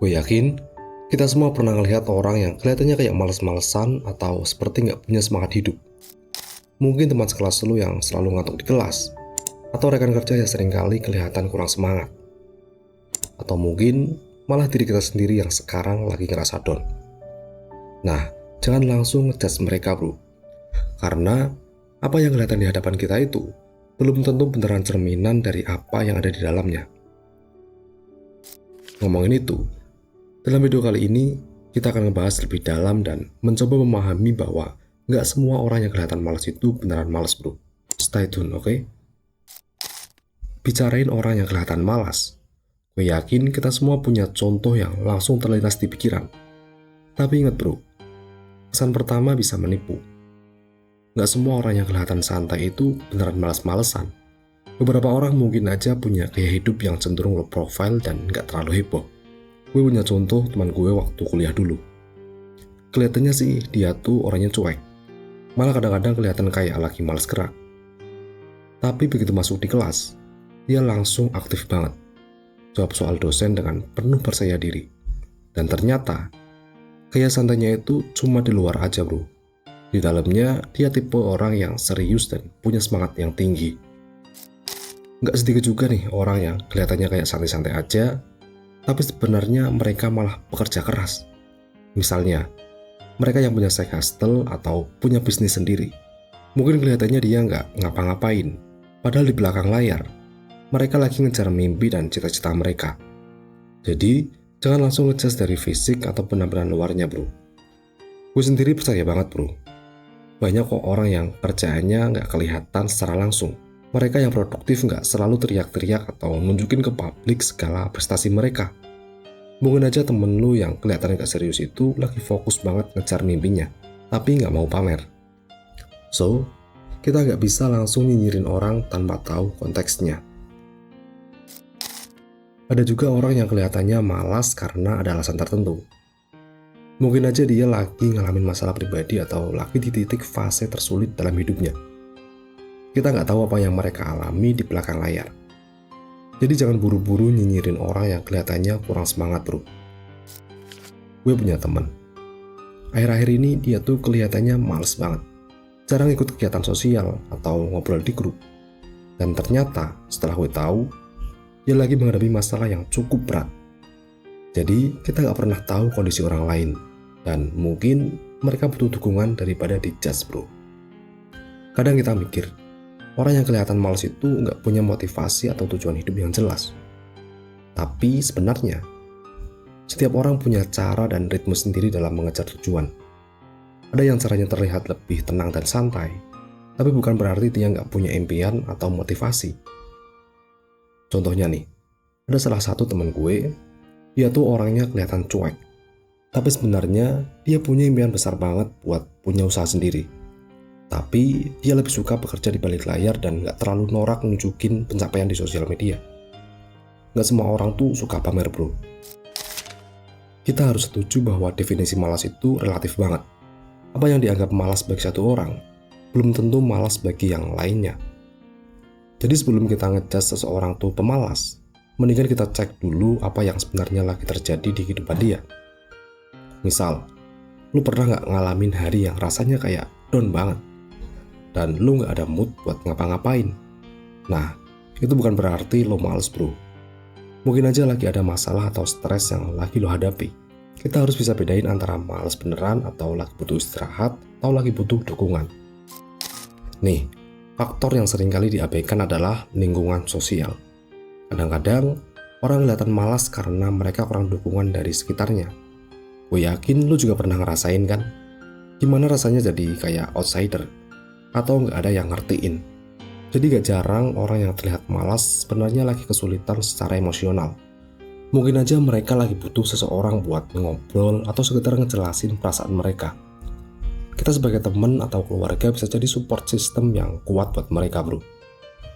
Gue yakin kita semua pernah ngelihat orang yang kelihatannya kayak males-malesan atau seperti nggak punya semangat hidup. Mungkin teman sekelas lu yang selalu ngantuk di kelas, atau rekan kerja yang seringkali kelihatan kurang semangat. Atau mungkin malah diri kita sendiri yang sekarang lagi ngerasa down. Nah, jangan langsung ngejudge mereka bro. Karena apa yang kelihatan di hadapan kita itu belum tentu beneran cerminan dari apa yang ada di dalamnya. Ngomongin itu, dalam video kali ini kita akan ngebahas lebih dalam dan mencoba memahami bahwa nggak semua orang yang kelihatan malas itu beneran malas bro. Stay tune, oke? Bicarain orang yang kelihatan malas, gue yakin kita semua punya contoh yang langsung terlintas di pikiran. Tapi ingat bro, kesan pertama bisa menipu. Nggak semua orang yang kelihatan santai itu beneran malas-malesan. Beberapa orang mungkin aja punya gaya hidup yang cenderung low profile dan nggak terlalu heboh. Gue punya contoh teman gue waktu kuliah dulu. Kelihatannya sih dia tuh orangnya cuek. Malah kadang-kadang kelihatan kayak lagi malas gerak. Tapi begitu masuk di kelas, dia langsung aktif banget. Jawab soal dosen dengan penuh percaya diri. Dan ternyata, gaya santainya itu cuma di luar aja bro. Di dalamnya, dia tipe orang yang serius dan punya semangat yang tinggi. Nggak sedikit juga nih orang yang kelihatannya kayak santai-santai aja, tapi sebenarnya mereka malah bekerja keras. Misalnya, mereka yang punya side hustle atau punya bisnis sendiri. Mungkin kelihatannya dia nggak ngapa-ngapain, padahal di belakang layar, mereka lagi ngejar mimpi dan cita-cita mereka. Jadi, jangan langsung ngejudge dari fisik atau penampilan luarnya bro. Gue sendiri percaya banget bro. Banyak kok orang yang kerjaannya nggak kelihatan secara langsung. Mereka yang produktif nggak selalu teriak-teriak atau nunjukin ke publik segala prestasi mereka. Mungkin aja temen lu yang kelihatan nggak serius itu lagi fokus banget ngejar mimpinya, tapi nggak mau pamer. So, kita nggak bisa langsung nyinyirin orang tanpa tahu konteksnya. Ada juga orang yang kelihatannya malas karena ada alasan tertentu. Mungkin aja dia lagi ngalamin masalah pribadi atau lagi di titik fase tersulit dalam hidupnya. Kita nggak tahu apa yang mereka alami di belakang layar. Jadi jangan buru-buru nyinyirin orang yang kelihatannya kurang semangat bro. Gue punya teman. Akhir-akhir ini dia tuh kelihatannya males banget. Jarang ikut kegiatan sosial atau ngobrol di grup. Dan ternyata setelah gue tahu, dia lagi menghadapi masalah yang cukup berat. Jadi kita nggak pernah tahu kondisi orang lain. Dan mungkin mereka butuh dukungan daripada dijudge bro. Kadang kita mikir, orang yang kelihatan malas itu nggak punya motivasi atau tujuan hidup yang jelas. Tapi sebenarnya, setiap orang punya cara dan ritme sendiri dalam mengejar tujuan. Ada yang caranya terlihat lebih tenang dan santai, tapi bukan berarti dia nggak punya impian atau motivasi. Contohnya nih, ada salah satu teman gue, dia tuh orangnya kelihatan cuek. Tapi sebenarnya dia punya impian besar banget buat punya usaha sendiri. Tapi dia lebih suka bekerja di balik layar dan gak terlalu norak nunjukin pencapaian di sosial media. Gak semua orang tuh suka pamer bro. Kita harus setuju bahwa definisi malas itu relatif banget. Apa yang dianggap malas bagi satu orang, belum tentu malas bagi yang lainnya. Jadi sebelum kita ngejudge seseorang tuh pemalas, mendingan kita cek dulu apa yang sebenarnya lagi terjadi di kehidupan dia. Misal, lu pernah gak ngalamin hari yang rasanya kayak down banget? Dan lu gak ada mood buat ngapa-ngapain? Nah, itu bukan berarti lo males bro. Mungkin aja lagi ada masalah atau stres yang lagi lo hadapi. Kita harus bisa bedain antara males beneran atau lagi butuh istirahat atau lagi butuh dukungan. Nih, faktor yang seringkali diabaikan adalah lingkungan sosial. Kadang-kadang, orang kelihatan malas karena mereka kurang dukungan dari sekitarnya. Gue yakin lu juga pernah ngerasain kan? Gimana rasanya jadi kayak outsider? Atau nggak ada yang ngertiin? Jadi gak jarang orang yang terlihat malas sebenarnya lagi kesulitan secara emosional. Mungkin aja mereka lagi butuh seseorang buat ngobrol atau sekedar ngejelasin perasaan mereka. Kita sebagai teman atau keluarga bisa jadi support system yang kuat buat mereka bro.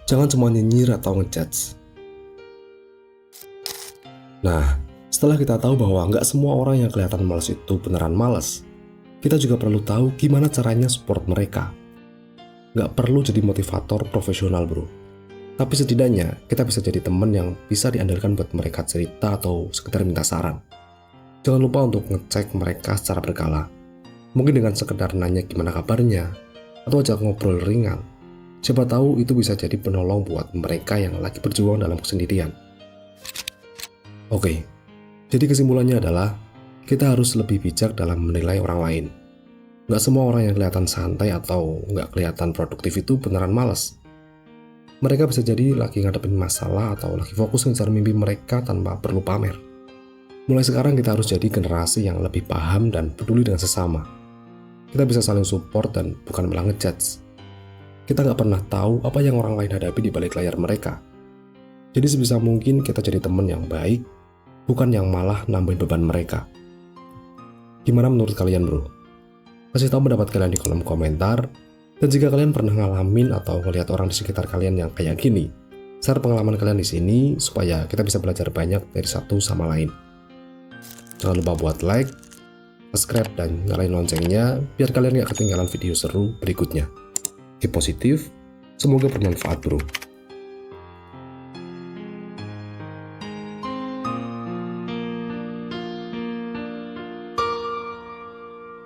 Jangan cuma nyinyir atau ngejudge. Nah, setelah kita tahu bahwa nggak semua orang yang kelihatan malas itu beneran malas, kita juga perlu tahu gimana caranya support mereka. Nggak perlu jadi motivator profesional bro, tapi setidaknya kita bisa jadi teman yang bisa diandalkan buat mereka cerita atau sekedar minta saran. Jangan lupa untuk ngecek mereka secara berkala. Mungkin dengan sekedar nanya gimana kabarnya, atau ajak ngobrol ringan. Siapa tahu itu bisa jadi penolong buat mereka yang lagi berjuang dalam kesendirian. Oke, jadi kesimpulannya adalah kita harus lebih bijak dalam menilai orang lain. Nggak semua orang yang kelihatan santai atau nggak kelihatan produktif itu beneran malas. Mereka bisa jadi lagi ngadepin masalah atau lagi fokus ngejar mimpi mereka tanpa perlu pamer. Mulai sekarang kita harus jadi generasi yang lebih paham dan peduli dengan sesama. Kita bisa saling support dan bukan malah ngejudge. Kita nggak pernah tahu apa yang orang lain hadapi di balik layar mereka. Jadi sebisa mungkin kita jadi teman yang baik, bukan yang malah nambahin beban mereka. Gimana menurut kalian, bro? Kasih tahu pendapat kalian di kolom komentar. Dan jika kalian pernah ngalamin atau melihat orang di sekitar kalian yang kayak gini, share pengalaman kalian di sini supaya kita bisa belajar banyak dari satu sama lain. Jangan lupa buat like, subscribe, dan nyalain loncengnya biar kalian gak ketinggalan video seru berikutnya. Keep positif, semoga bermanfaat, bro.